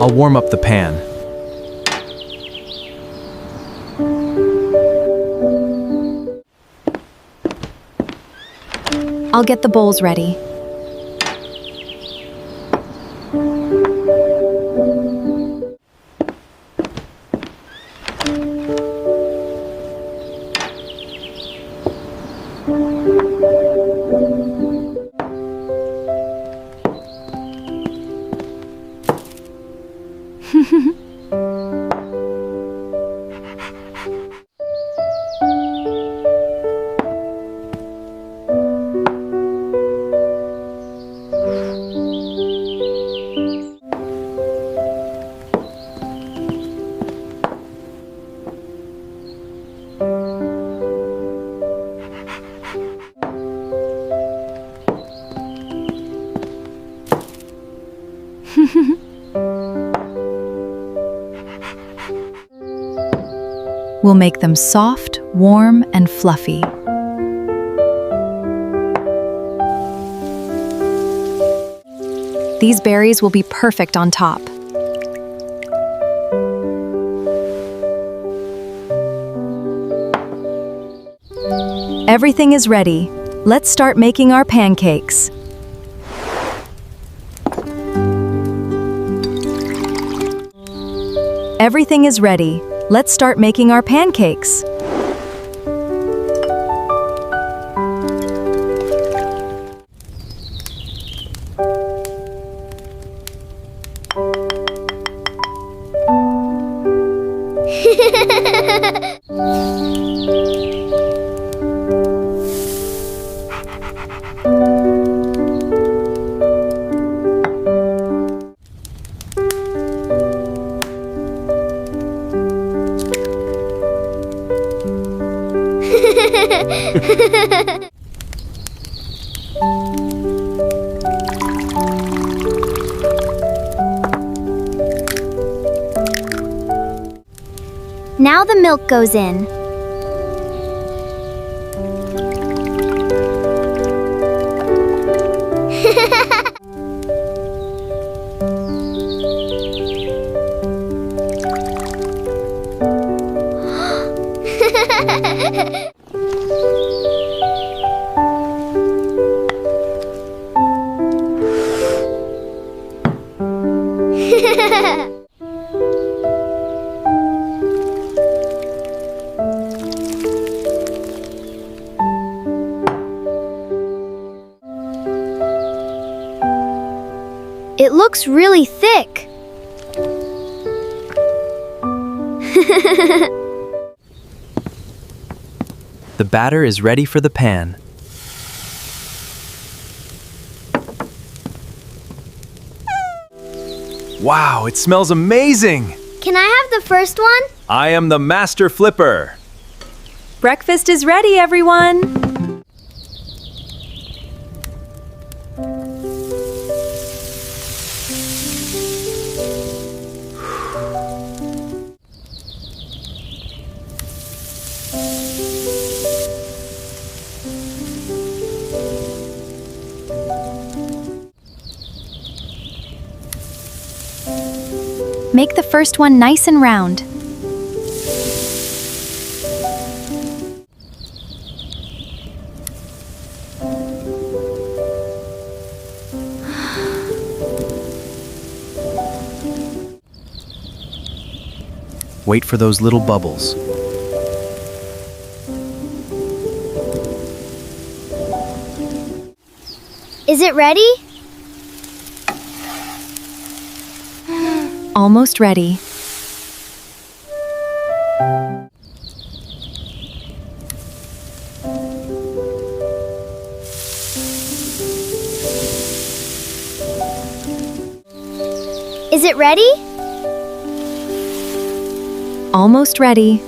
I'll warm up the pan. I'll get the bowls ready. We'll make them soft, warm, and fluffy. These berries will be perfect on top. Everything is ready. Let's start making our pancakes. Everything is ready. Let's start making our pancakes. Now the milk goes in. It looks really thick. The batter is ready for the pan. Wow, it smells amazing! Can I have the first one? I am the master flipper. Breakfast is ready, everyone! Make the first one nice and round. Wait for those little bubbles. Is it ready? Almost ready. Is it ready? Almost ready.